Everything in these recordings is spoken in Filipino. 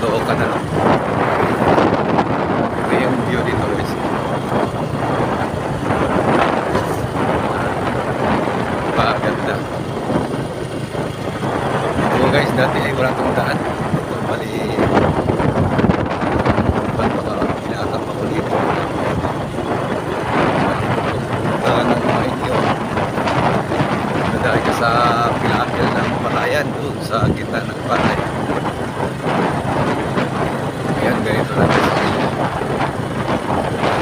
dito ka na lang. Ito yung view dito guys. Paganda. Ito guys, dati ay wala itong daan. Ito bali pinakatap ako dito. Daan ng mga inyo. Nadaan ka sa pinakapil ng palayan doon sa gitna ng palay. Ayan, ganito na guys.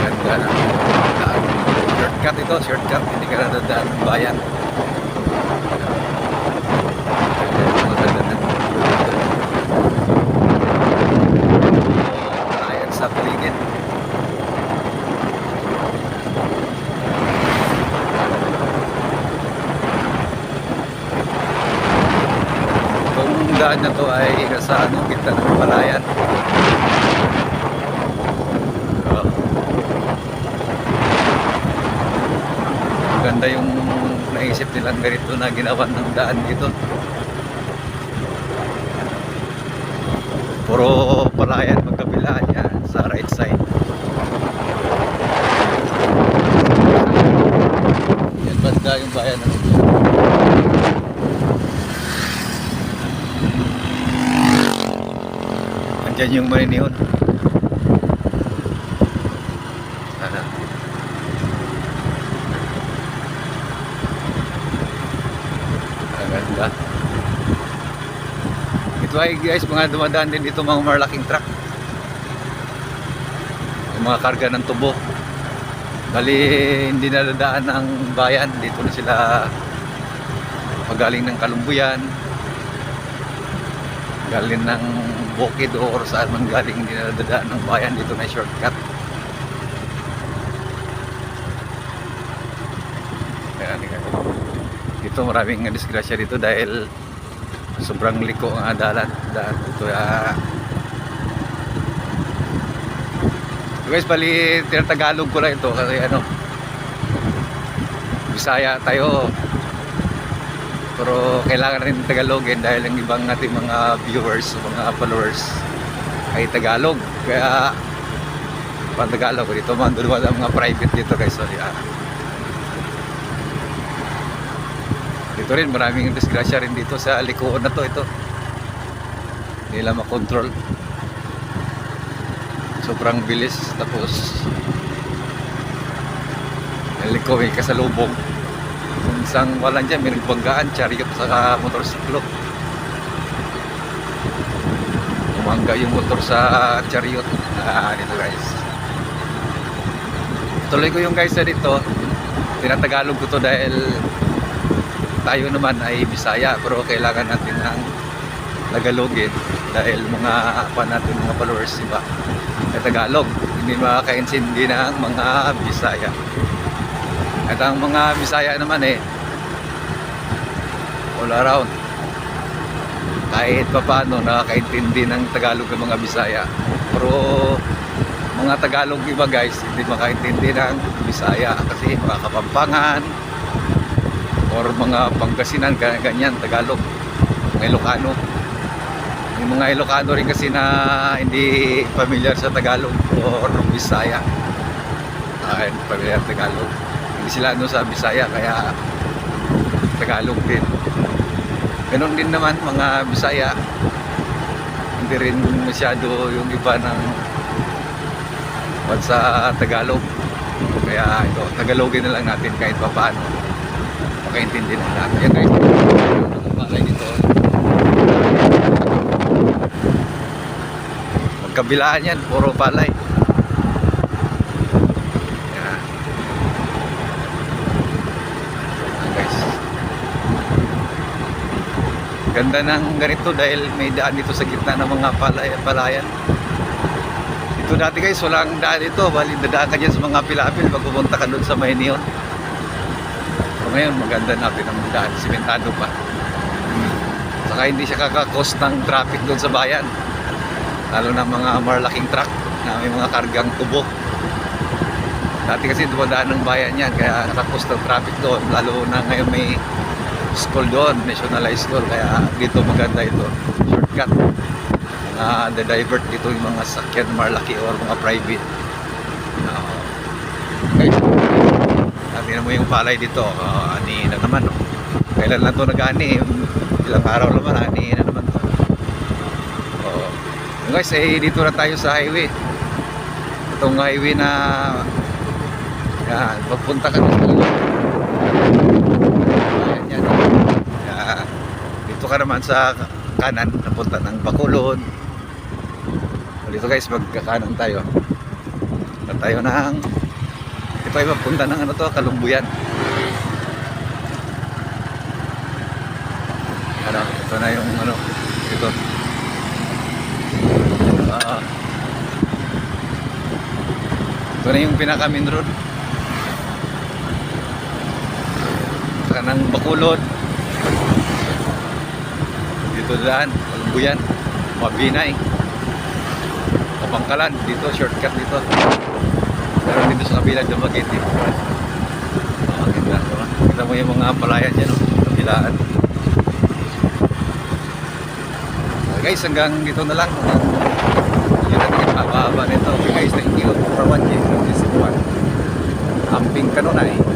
Ganda na. Shortcut ito, shortcut. Hindi ka na dadaan ng bayan. Maganda na. Ayan sa paligid. Itong daan na to ay nasa gitna ng palayan. Ganda yung naisip nilang ganito na ginawa ng daan dito. Puro palayan magkabilaan yan sa right side. Yan banda yung bayan. Andyan yung Marinihon. Ganda. Ito ay guys, mga dumadaan din dito mga malaking truck. Yung mga karga ng tubo. Bali hindi na dadaan ang bayan. Dito na sila pagaling ng Kalumbuyan, galing ng Bukid o saan man galing, hindi na dadaan ng bayan. Dito na shortcut. Dito maraming disgrasya dito dahil sobrang liko ang dalan dito. Guys, bali tinatagalog ko lang ito kasi Bisaya tayo, pero kailangan rin Tagalogin dahil ang ibang nating mga viewers, mga followers ay Tagalog, kaya Tagalog dito man doon ang mga private dito guys. So dito rin maraming disgrasya rin dito sa likuan na to. Ito hindi nila makontrol, sobrang bilis. Tapos liko may kasalubong, kung isang walang dyan may nagbanggaan, chariot sa motorsiklo, umangga yung motor sa chariot. Dito guys, tuloy ko yung guys na dito, tinatagalog ko to dahil tayo naman ay Bisaya, pero kailangan natin ng Tagalogin dahil mga natin mga followers iba na Tagalog, hindi makakaintindi ng mga Bisaya. At ang mga Bisaya naman all around, kahit papaano nakakaintindi ng Tagalog ng mga Bisaya, pero mga Tagalog iba guys hindi makaintindi ng Bisaya kasi mga Kapampangan or mga Pangasinan, ganyan Tagalog, mga Ilocano. Yung mga Ilocano rin kasi na hindi familiar sa Tagalog or Bisaya, familiar Tagalog, hindi sila sa Bisaya, kaya Tagalog din. Ganon din naman mga Bisaya, hindi rin masyado yung iba ng sa Tagalog, kaya ito Tagalogin na lang natin kahit pa paano makaintindi na natin. Ayan guys, ang palay dito magkabilaan yan, puro palay. Ayan guys, ganda ng ganito dahil may daan dito sa gitna ng mga palayan. Ito dati guys walang daan dito, bali dadaan ka dyan sa mga pilapil pag pupunta ka doon sa Maynilad. Ngayon maganda na pinamudaan, simentado pa, saka hindi siya kakakos ng traffic doon sa bayan, lalo na mga malaking truck na may mga kargang tubo. Dati kasi dumadaan ng bayan yan, kaya nakakos ng traffic doon, lalo na ngayon may school doon, nationalized school, kaya dito maganda ito, shortcut. divert dito yung mga sakyan malaki or mga private. Okay. Tingnan mo yung palay dito, ani na naman. No? Kailan lang to nag-ani? Ilang araw naman, ani na naman to. Guys, dito na tayo sa highway. Itong highway na yan, pagpunta ka ng yan. Dito ka naman sa kanan, napunta ng Bacolod. Dito guys, magkakanan tayo. Punta tayo ng ito ay magpunta ng ano to, Kalumbuyan. Ito na yung ano, ito. Ito na yung pinaka main road. Saka ng Bacolod. Dito daan, Kalumbuyan, Mabinay, Pangkalan, dito shortcut dito. Pero dito sa kabila Dumaguete. Kita mo yung mga palayan dyan, kabilaan. Guys, hanggang dito na lang. Yun natin mahaba nito. Okay guys, thank you for watching this one. Amping Kanunay.